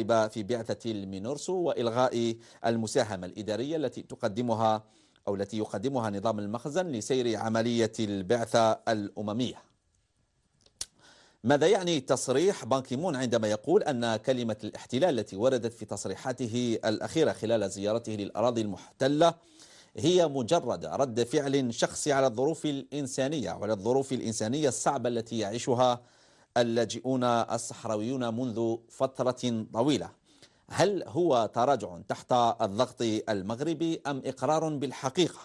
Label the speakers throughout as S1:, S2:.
S1: المغاربة في بعثة المينورسو وإلغاء المساهمة الإدارية التي يقدمها نظام المخزن لسير عملية البعثة الأممية. ماذا يعني تصريح بان كيمون عندما يقول أن كلمة الاحتلال التي وردت في تصريحاته الأخيرة خلال زيارته للأراضي المحتلة هي مجرد رد فعل شخصي على الظروف الإنسانية وعلى الظروف الإنسانية الصعبة التي يعيشها اللاجئون الصحراويون منذ فترة طويلة؟ هل هو تراجع تحت الضغط المغربي أم إقرار بالحقيقة؟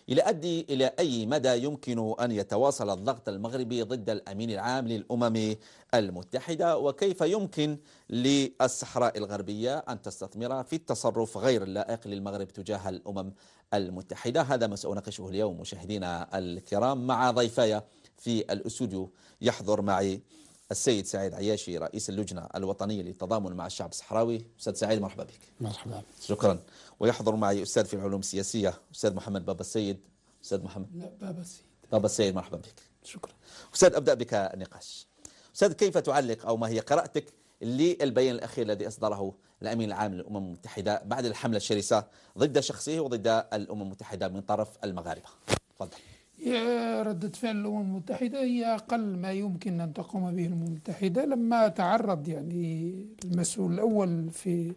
S1: إلى أي مدى يمكن أن يتواصل الضغط المغربي ضد الأمين العام للأمم المتحدة؟ وكيف يمكن للصحراء الغربية أن تستثمر في التصرف غير اللائق للمغرب تجاه الأمم المتحدة؟ هذا ما سأناقشه اليوم مشاهدينا الكرام مع ضيفاي في الاستوديو. يحضر معي السيد سعيد عياشي رئيس اللجنة الوطنية للتضامن مع الشعب الصحراوي. أستاذ سعيد مرحبا بك.
S2: مرحبا.
S1: شكرا. ويحضر معي أستاذ في العلوم السياسية أستاذ محمد بابا السيد. أستاذ محمد.
S2: لا بابا السيد.
S1: بابا السيد مرحبا بك.
S2: شكرا.
S1: أستاذ أبدأ بك النقاش. أستاذ كيف تعلق أو ما هي قراءتك للبيان الأخير الذي أصدره الأمين العام للأمم المتحدة بعد الحملة الشرسة ضد شخصه وضد الأمم المتحدة من طرف المغاربة؟ تفضل.
S2: ردة فعل الأمم المتحدة هي أقل ما يمكن أن تقوم به الأمم المتحدة لما تعرض المسؤول الأول في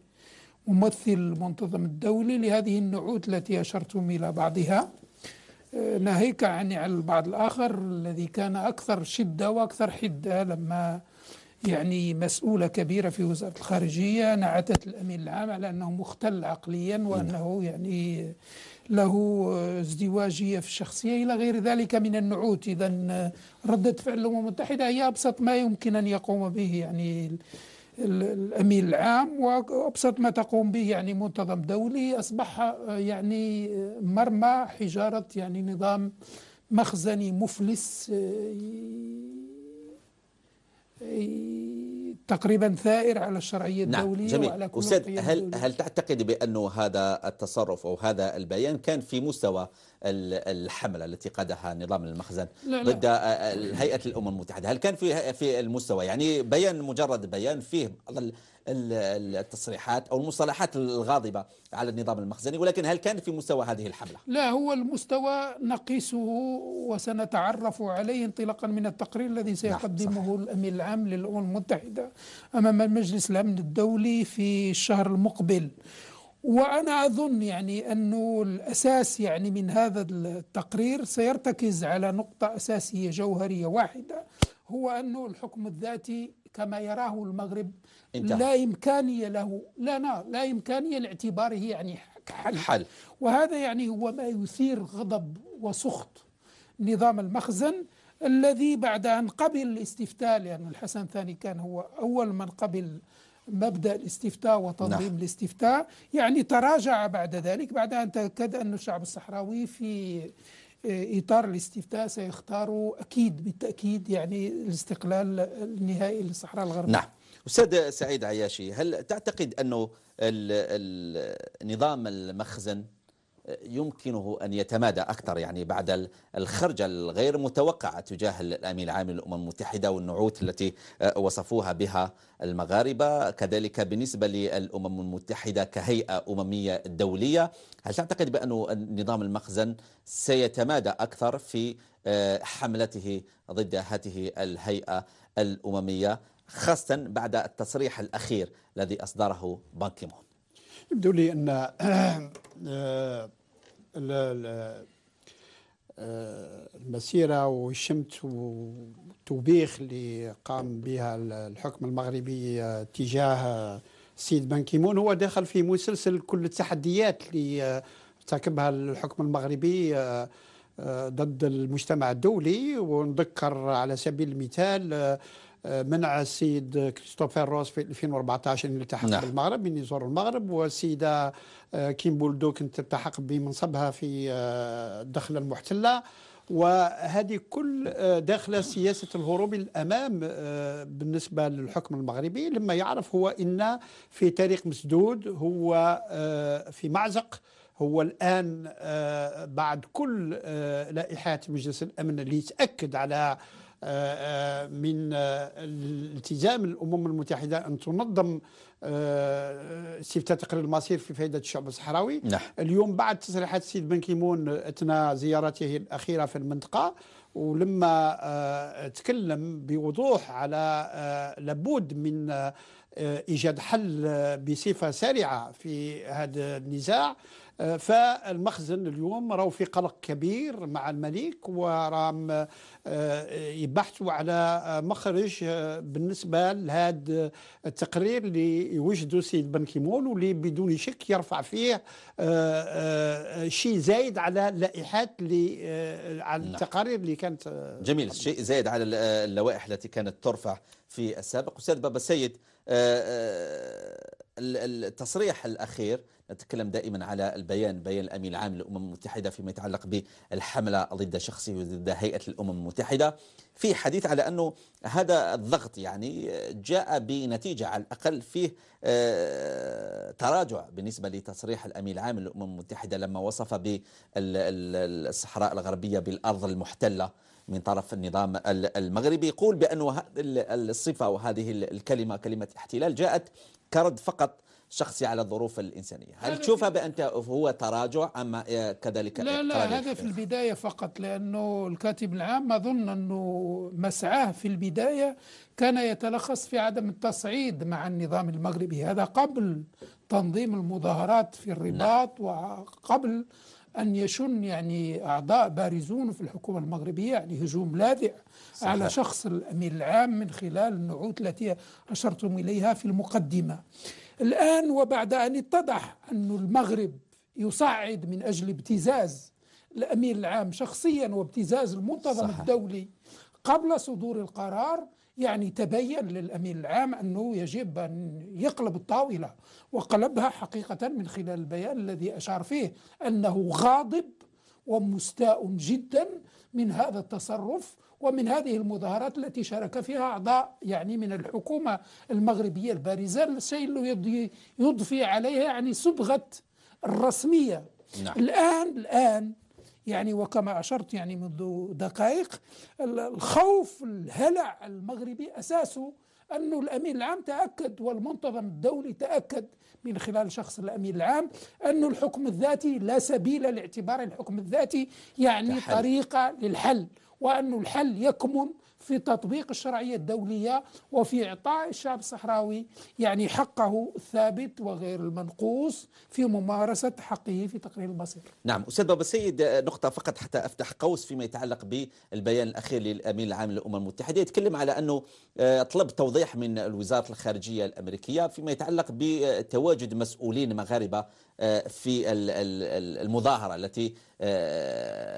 S2: ممثل المنظمة الدولي لهذه النعوت التي أشرتم إلى بعضها، ناهيك عن البعض الآخر الذي كان أكثر شدة وأكثر حدة لما مسؤولة كبيرة في وزارة الخارجية نعتت الأمين العام على أنه مختل عقليا وأنه له ازدواجية في الشخصية إلى غير ذلك من النعوت. إذن ردة فعل الأمم المتحدة هي أبسط ما يمكن أن يقوم به الأمين العام، وأبسط ما تقوم به منظم دولي أصبح مرمى حجارة نظام مخزني مفلس تقريبا ثائر على الشرعية الدولية.
S1: نعم.
S2: وعلى كل
S1: أستاذ، هل تعتقد بأن هذا التصرف أو هذا البيان كان في مستوى الحملة التي قادها نظام المخزن ضد هيئة الأمم المتحدة؟ هل كان في المستوى بيان مجرد بيان فيه التصريحات أو المصطلحات الغاضبة على النظام المخزني، ولكن هل كان في مستوى هذه الحملة؟
S2: لا، هو المستوى نقيسه وسنتعرف عليه انطلاقا من التقرير الذي سيقدمه الأمين العام للأمم المتحدة أمام مجلس الأمن الدولي في الشهر المقبل. وأنا أظن أنه الأساس من هذا التقرير سيرتكز على نقطة أساسية جوهرية واحدة، هو أنه الحكم الذاتي كما يراه المغرب لا إمكانية له لا إمكانية لاعتباره حل. وهذا هو ما يثير غضب وسخط نظام المخزن الذي بعد أن قبل الاستفتاء، لأن الحسن الثاني كان هو أول من قبل مبدأ الاستفتاء وتنظيم الاستفتاء، تراجع بعد ذلك بعد أن تأكد أن الشعب الصحراوي في إطار الاستفتاء سيختار بالتأكيد الاستقلال النهائي للصحراء الغربية.
S1: نعم. أستاذ سعيد عياشي، هل تعتقد أنه نظام المخزن يمكنه أن يتمادى أكثر بعد الخرجة الغير متوقعة تجاه الأمين العام للأمم المتحدة والنعوت التي وصفوها بها المغاربة، كذلك بالنسبة للأمم المتحدة كهيئة أممية دولية؟ هل تعتقد بأن نظام المخزن سيتمادى أكثر في حملته ضد هذه الهيئة الأممية، خاصة بعد التصريح الأخير الذي أصدره بان كيمون؟
S3: يبدو لي أن المسيرة والشمت والتوبيخ اللي قام بها الحكم المغربي تجاه السيد بان كيمون هو داخل في مسلسل كل التحديات اللي ارتكبها الحكم المغربي ضد المجتمع الدولي. ونذكر على سبيل المثال منع السيد كريستوفر روس في 2014 أن يلتحق بالمغرب من يزور المغرب، والسيدة كيم بولدوك أن تلتحق بمنصبها في الدخلة المحتلة. وهذه كل داخل سياسة الهروب الأمام بالنسبة للحكم المغربي، لما يعرف هو أن في طريق مسدود، هو في معزق. هو الآن بعد كل لائحات مجلس الأمن اللي يتأكد على من التزام الأمم المتحدة أن تنظم استفتاء تقرير المصير في فائدة الشعب الصحراوي.
S1: نعم.
S3: اليوم بعد تصريحات السيد بان كيمون أثناء زيارته الأخيرة في المنطقة، ولما تكلم بوضوح على لابد من إيجاد حل بصفة سريعة في هذا النزاع، فالمخزن اليوم راهو في قلق كبير مع الملك، وراهم يبحثوا على مخرج بالنسبة لهذا التقرير اللي يوجدوا السيد بان كيمون، واللي بدون شك يرفع فيه شيء زايد على اللائحات اللي على التقارير اللي كانت.
S1: جميل، شيء زايد على اللوائح التي كانت ترفع في السابق. أستاذ بابا السيد، التصريح الأخير، نتكلم دائما على بيان الأمين العام للأمم المتحدة فيما يتعلق بالحملة ضد شخصه وضد هيئة الأمم المتحدة، في حديث على أنه هذا الضغط يعني جاء بنتيجة على الأقل فيه تراجع بالنسبة لتصريح الأمين العام للأمم المتحدة لما وصف بالصحراء الغربية بالأرض المحتلة من طرف النظام المغربي. يقول بأن الصفة وهذه الكلمة، كلمة الاحتلال، جاءت كرد فقط شخصي على الظروف الإنسانية. هل تشوفها بأنت هو تراجع أم كذلك؟
S2: لا، هذا في البداية فقط، لأنه الكاتب العام أظن أنه مسعاه في البداية كان يتلخص في عدم التصعيد مع النظام المغربي، هذا قبل تنظيم المظاهرات في الرباط وقبل أن يشن يعني أعضاء بارزون في الحكومة المغربية يعني هجوم لاذع على شخص الأمين العام من خلال النعوت التي أشرتم إليها في المقدمة. الآن وبعد أن اتضح أن المغرب يصعد من أجل ابتزاز الأمين العام شخصيا وابتزاز المنتظم الدولي قبل صدور القرار، يعني تبين للأمين العام أنه يجب أن يقلب الطاولة، وقلبها حقيقة من خلال البيان الذي أشار فيه أنه غاضب ومستاء جدا من هذا التصرف ومن هذه المظاهرات التي شارك فيها أعضاء يعني من الحكومة المغربية البارزة، الشيء اللي يضفي عليها يعني صبغة الرسمية.
S1: نعم.
S2: الآن يعني وكما أشرت يعني منذ دقائق، الخوف الهلع المغربي أساسه أن الأمين العام تأكد والمنتظم الدولي تأكد من خلال شخص الأمين العام أن الحكم الذاتي لا سبيل لاعتبار الحكم الذاتي يعني طريقة للحل، وأن الحل يكمن في تطبيق الشرعية الدولية وفي إعطاء الشعب الصحراوي يعني حقه الثابت وغير المنقوص في ممارسة حقه في تقرير المصير.
S1: نعم. أستاذ بابا السيد، نقطة فقط حتى أفتح قوس فيما يتعلق بالبيان الأخير للأمين العام للأمم المتحدة، يتكلم على أنه طلب توضيح من وزارة الخارجية الأمريكية فيما يتعلق بتواجد مسؤولين مغاربة في المظاهرة التي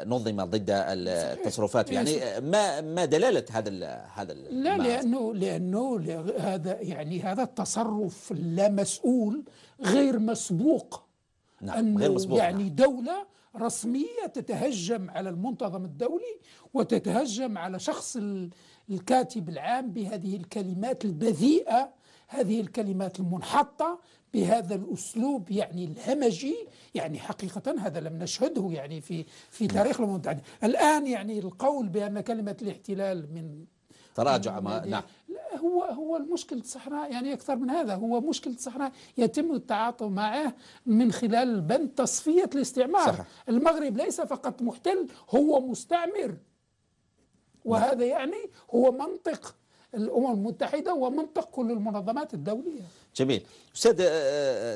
S1: نظم ضد التصرفات، يعني ما دلالة هذا
S2: لا، لأنه هذا التصرف لا مسؤول غير مسبوق.
S1: نعم، غير مسبوق.
S2: يعني دولة رسمية تتهجم على المنتظم الدولي وتتهجم على شخص الكاتب العام بهذه الكلمات البذيئة، هذه الكلمات المنحطة بهذا الأسلوب يعني الهمجي، يعني حقيقة هذا لم نشهده يعني في تاريخ الأمم المتحدة. الآن يعني القول بأن كلمة الاحتلال من
S1: تراجع
S2: نعم، هو المشكلة الصحراء يعني أكثر من هذا، هو مشكلة الصحراء يتم التعاطي معه من خلال بند تصفية الاستعمار. صحيح. المغرب ليس فقط محتل، هو مستعمر، وهذا يعني هو منطق الأمم المتحدة ومنطق كل المنظمات الدولية.
S1: جميل. أستاذ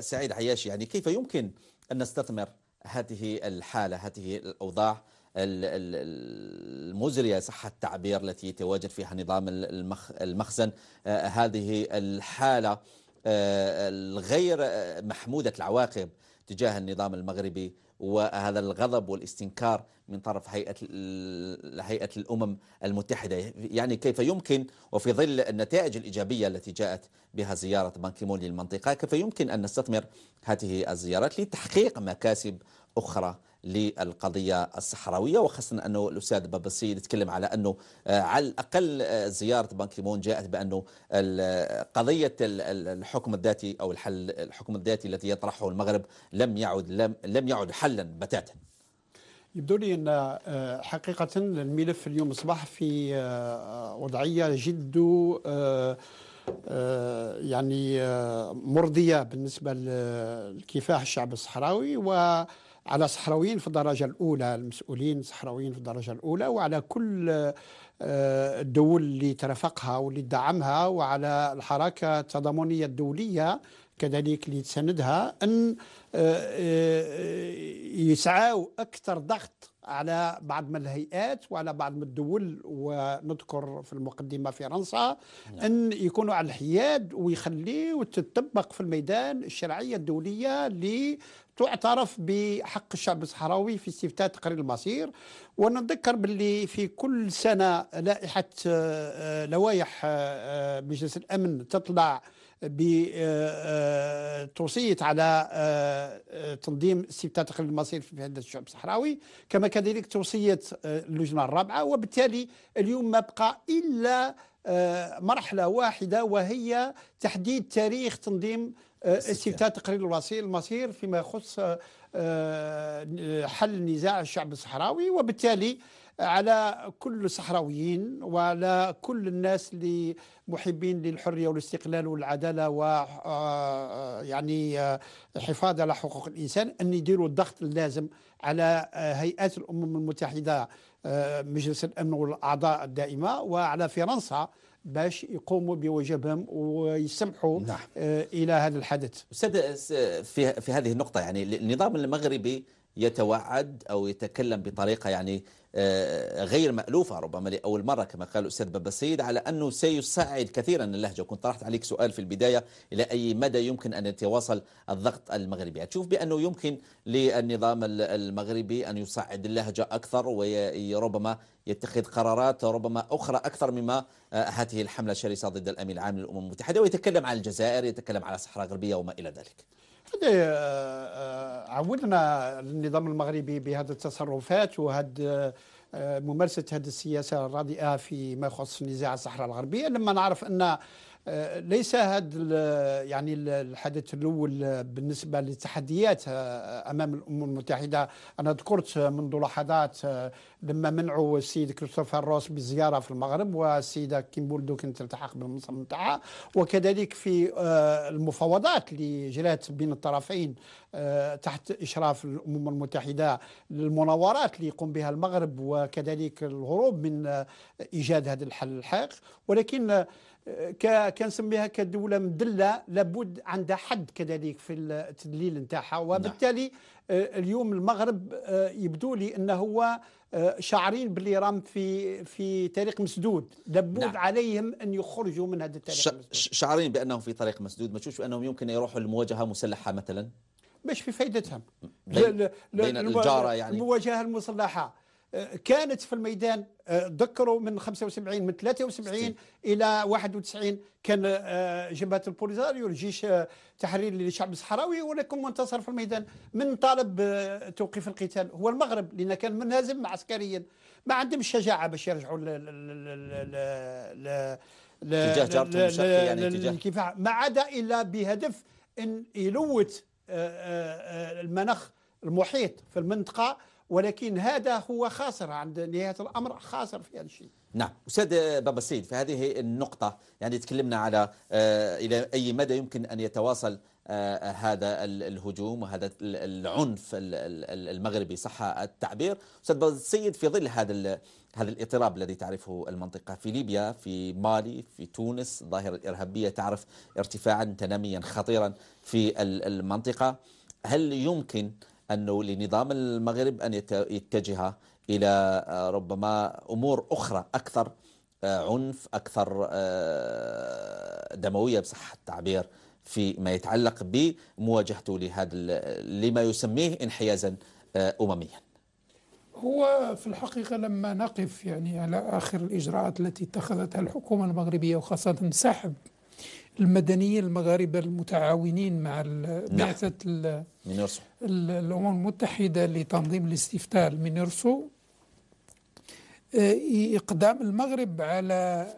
S1: سعيد عياشي، يعني كيف يمكن أن نستثمر هذه الحالة، هذه الأوضاع المزرية صح التعبير التي يتواجد فيها نظام المخزن، هذه الحالة الغير محمودة العواقب تجاه النظام المغربي، وهذا الغضب والاستنكار من طرف هيئة الأمم المتحدة، يعني كيف يمكن وفي ظل النتائج الإيجابية التي جاءت بها زيارة بان كيمون للمنطقة، كيف يمكن أن نستثمر هذه الزيارات لتحقيق مكاسب أخرى للقضية الصحراوية، وخاصة أنه الأستاذ بابا السيد يتكلم على أنه على الأقل زيارة بان كيمون جاءت بأنه قضية الحكم الذاتي أو الحكم الذاتي الذي يطرحه المغرب لم يعد حلا بتاتا.
S3: يبدو لي أن حقيقة الملف اليوم أصبح في وضعية جد يعني مرضية بالنسبة لكفاح الشعب الصحراوي، وعلى الصحراويين في الدرجة الأولى، المسؤولين الصحراويين في الدرجة الأولى، وعلى كل الدول اللي ترافقها واللي تدعمها، وعلى الحركة التضامنية الدولية كذلك اللي تساندها، أن يسعوا أكثر ضغط على بعض من الهيئات وعلى بعض من الدول، ونذكر في المقدمة فرنسا، أن يكونوا على الحياد ويخليوا تطبق في الميدان الشرعية الدولية اللي تعترف بحق الشعب الصحراوي في استفتاء تقرير المصير. ونتذكر باللي في كل سنة لائحة لوائح مجلس الأمن تطلع بتوصية على تنظيم استفتاء تقرير المصير في هذا الشعب الصحراوي، كما كذلك توصية اللجنة الرابعة. وبالتالي اليوم ما بقى إلا مرحلة واحدة، وهي تحديد تاريخ تنظيم استفتاء تقرير المصير فيما يخص حل نزاع الشعب الصحراوي. وبالتالي على كل الصحراويين وعلى كل الناس اللي محبين للحرية والاستقلال والعدالة ويعني الحفاظ على حقوق الإنسان أن يديروا الضغط اللازم على هيئات الأمم المتحدة، مجلس الأمن والأعضاء الدائمة، وعلى فرنسا باش يقوموا بواجبهم ويسمحوا إلى هذا الحدث.
S1: أستاذ، في هذه النقطة يعني النظام المغربي يتوعد أو يتكلم بطريقة يعني غير مألوفة ربما لأول مرة كما قال الأستاذ بابا السيد على أنه سيساعد كثيرا اللهجة. كنت طرحت عليك سؤال في البداية، إلى أي مدى يمكن أن يتواصل الضغط المغربي؟ تشوف بأنه يمكن للنظام المغربي أن يصعد اللهجة أكثر وربما يتخذ قرارات ربما أخرى أكثر مما هذه الحملة الشرسة ضد الأمين العام للأمم المتحدة، ويتكلم عن الجزائر، يتكلم على الصحراء الغربية وما إلى ذلك؟
S3: عودنا النظام المغربي بهذه التصرفات وهذه ممارسة هذه السياسة الرديئة فيما يخص نزاع الصحراء الغربية، لما نعرف أن ليس هذا يعني الحدث الأول بالنسبة للتحديات أمام الأمم المتحدة. أنا ذكرت منذ لحظات لما منعوا السيد كريستوفر روس بالزيارة في المغرب، والسيدة كيم بولدو كانت تلتحق بالمنصب نتاعها، وكذلك في المفاوضات اللي جرت بين الطرفين تحت إشراف الأمم المتحدة، المناورات اللي يقوم بها المغرب، وكذلك الهروب من إيجاد هذا الحل الحقيقي. ولكن كنسميها كدولة مدلة لابد عندها حد كذلك في التدليل نتاعها. وبالتالي اليوم المغرب يبدو لي أنه هو شاعرين باللي راهم في طريق مسدود، لابد عليهم أن يخرجوا من هذا الطريق المسدود.
S1: شاعرين بأنهم في طريق مسدود، ما تشوفش أنهم يمكن يروحوا لمواجهة مسلحة مثلا؟
S3: مش في فائدتهم
S1: بين الجارة يعني
S3: المواجهة المسلحة كانت في الميدان. ذكروا من 75 من 73 إلى 91 كان جبهة البوليزاريو الجيش تحرير للشعب الصحراوي، ولكن منتصر في الميدان. من طالب توقيف القتال هو المغرب، لأن كان منهزم عسكريا، ما عندهم الشجاعة باش يرجعوا
S1: تجاه جارتهم الشرقي يعني
S3: الكفاح، ما عدا إلا بهدف أن يلوث المناخ المحيط في المنطقة. ولكن هذا هو خاسر عند نهاية الأمر، خاسر في هذا الشيء.
S1: نعم أستاذ بابا السيد، في هذه النقطة يعني تكلمنا على إلى أي مدى يمكن أن يتواصل هذا الهجوم وهذا العنف المغربي صح التعبير. أستاذ بابا السيد، في ظل هذا الاضطراب الذي تعرفه المنطقة، في ليبيا، في مالي، في تونس، الظاهرة الإرهابية تعرف ارتفاعا تناميا خطيرا في المنطقة، هل يمكن أنه لنظام المغرب أن يتجه إلى ربما أمور أخرى أكثر عنف، أكثر دموية بصح التعبير، فيما يتعلق بمواجهته لهذا لما يسميه انحيازا أمميا؟
S2: هو في الحقيقة لما نقف يعني على آخر الإجراءات التي اتخذتها الحكومة المغربية، وخاصة سحب المدنيين المغاربة المتعاونين مع بعثة الأمم المتحدة لتنظيم الاستفتاء المينيرسو، إقدام المغرب على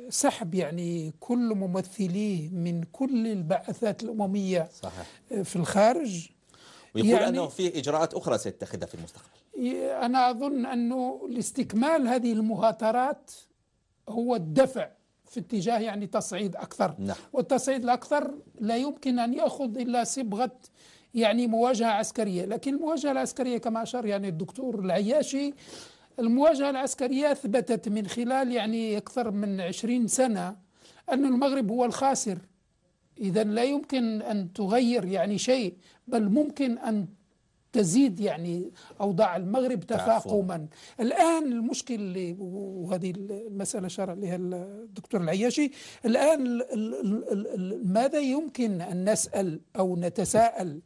S2: سحب يعني كل ممثليه من كل البعثات الأممية صحيح في الخارج.
S1: ويقول يعني أنه في إجراءات أخرى سيتخذها في المستقبل.
S2: أنا أظن أنه لاستكمال هذه المهاترات هو الدفع في اتجاه يعني تصعيد أكثر.
S1: نعم.
S2: والتصعيد الأكثر لا يمكن أن يأخذ إلا صبغة يعني مواجهة عسكرية، لكن المواجهة العسكرية كما أشار يعني الدكتور العياشي، المواجهة العسكرية أثبتت من خلال يعني أكثر من 20 سنة أن المغرب هو الخاسر. إذا لا يمكن أن تغير يعني شيء، بل ممكن أن تزيد يعني أوضاع المغرب تفاقما. الآن المشكل، وهذه المسألة شرع لها الدكتور العياشي، الآن ماذا يمكن أن نسأل أو نتساءل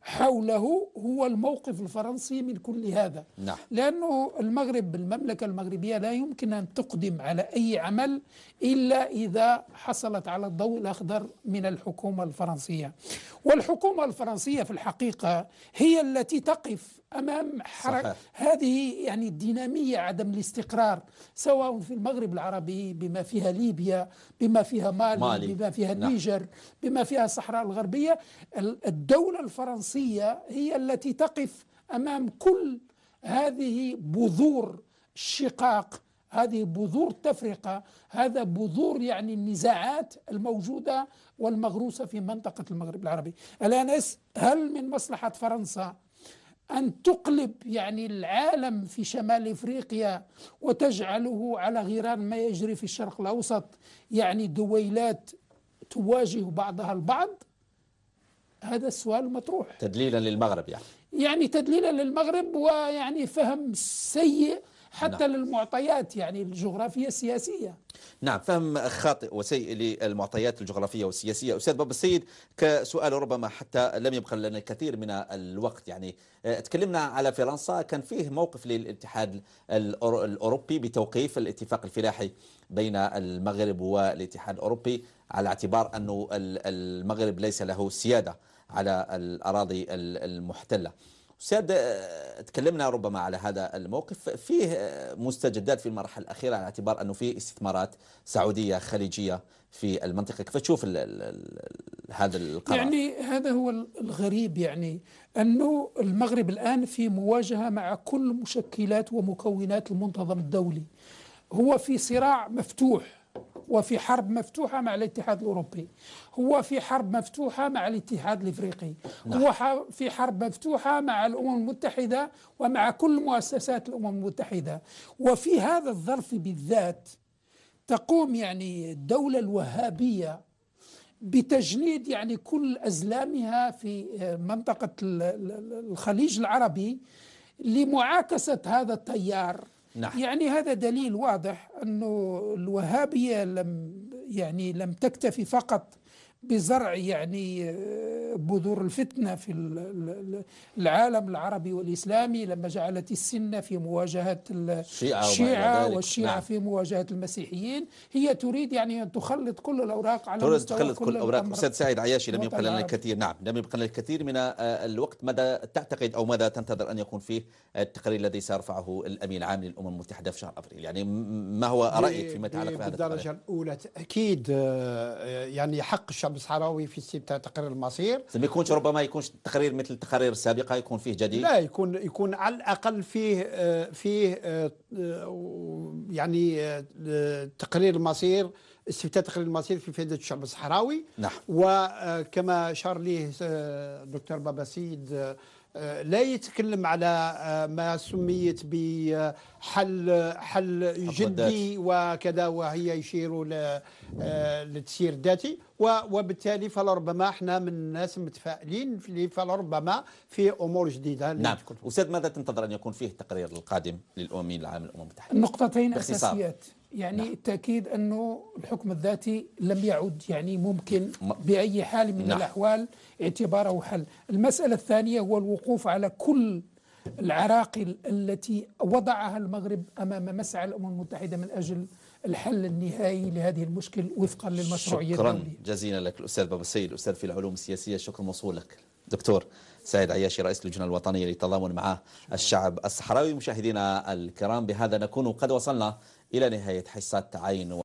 S2: حوله هو الموقف الفرنسي من كل هذا.
S1: نعم.
S2: لأنه المملكة المغربية لا يمكن أن تقدم على أي عمل إلا إذا حصلت على الضوء الأخضر من الحكومة الفرنسية. والحكومة الفرنسية في الحقيقة هي التي تقف أمام هذه يعني الدينامية، عدم الاستقرار، سواء في المغرب العربي بما فيها ليبيا، بما فيها مالي. بما فيها النيجر. بما فيها الصحراء الغربية. الدولة الفرنسية هي التي تقف أمام كل هذه بذور الشقاق، هذه بذور التفرقة، هذا بذور يعني النزاعات الموجودة والمغروسة في منطقة المغرب العربي. الآن هل من مصلحة فرنسا أن تقلب يعني العالم في شمال إفريقيا وتجعله على غرار ما يجري في الشرق الأوسط، يعني دويلات تواجه بعضها البعض؟ هذا السؤال المطروح.
S1: تدليلا للمغرب
S2: يعني تدليلا للمغرب، ويعني فهم سيء حتى
S1: نعم.
S2: للمعطيات يعني الجغرافية السياسية.
S1: نعم، فهم خاطئ وسيء للمعطيات الجغرافية والسياسية. أستاذ باب السيد، كسؤال ربما حتى لم يبقى لنا الكثير من الوقت، يعني تكلمنا على فرنسا، كان فيه موقف للاتحاد الأوروبي بتوقيف الاتفاق الفلاحي بين المغرب والاتحاد الأوروبي على اعتبار أنه المغرب ليس له سيادة على الأراضي المحتلة. أستاذ، تكلمنا ربما على هذا الموقف، فيه مستجدات في المرحلة الأخيرة على اعتبار أنه فيه استثمارات سعودية خليجية في المنطقة، كيف تشوف هذا القرار؟
S2: يعني هذا هو الغريب، يعني أنه المغرب الآن في مواجهة مع كل مشكلات ومكونات المنتظم الدولي، هو في صراع مفتوح وفي حرب مفتوحة مع الاتحاد الأوروبي، هو في حرب مفتوحة مع الاتحاد الإفريقي، هو في حرب مفتوحة مع الأمم المتحدة ومع كل مؤسسات الأمم المتحدة. وفي هذا الظرف بالذات تقوم يعني الدولة الوهابية بتجنيد يعني كل أزلامها في منطقة الخليج العربي لمعاكسة هذا التيار.
S1: نعم.
S2: يعني هذا دليل واضح أنه الوهابية لم تكتفي فقط بزرع يعني بذور الفتنة في العالم العربي والإسلامي لما جعلت السنة في مواجهة الشيعة والشيعة
S1: نعم.
S2: في مواجهة المسيحيين، هي تريد يعني أن تخلط كل الأوراق على
S1: مستوى تخلط كل الأوراق. أستاذ سعيد عياشي، لم يبقى لنا الكثير،
S2: نعم
S1: لم يبقى لنا الكثير من الوقت. ماذا تعتقد أو ماذا تنتظر أن يكون فيه التقرير الذي سيرفعه الأمين العام للأمم المتحدة في شهر أبريل؟ يعني ما هو رأيك فيما يتعلق بهذا التقرير؟
S3: بالدرجة الأولى أكيد يعني حق الشعب الصحراوي في استبداء تقرير المصير.
S1: ما يكونش ربما يكونش تقرير مثل التقارير السابقة، يكون فيه جديد؟
S3: لا، يكون على الأقل فيه يعني تقرير المصير، استفتاء تقرير المصير في فائدة الشعب الصحراوي.
S1: نعم.
S3: وكما أشار ليه دكتور بابا سيد، لا يتكلم على ما سميت بحل جدي وكذا، وهي يشير للتسيير الذاتي، وبالتالي فلربما احنا من الناس متفائلين فلربما في امور جديده.
S1: نعم. أستاذ، ماذا تنتظر ان يكون فيه التقرير القادم للامم العام للامم المتحده؟
S2: النقطتين اساسيات، يعني
S1: نعم.
S2: التاكيد انه الحكم الذاتي لم يعد يعني ممكن باي حال من الاحوال اعتباره حل. المساله الثانيه هو الوقوف على كل العراقل التي وضعها المغرب امام مسعى الامم المتحده من اجل الحل النهائي لهذه المشكل وفقا للمشروعيه الدوليه.
S1: شكرا جزيلا لك الأستاذ بابا السيد، الأستاذ في العلوم السياسية. شكر موصول لك. دكتور سعيد عياشي، رئيس اللجنة الوطنية للتضامن مع الشعب الصحراوي. مشاهدينا الكرام، بهذا نكون قد وصلنا إلى نهاية حصة عين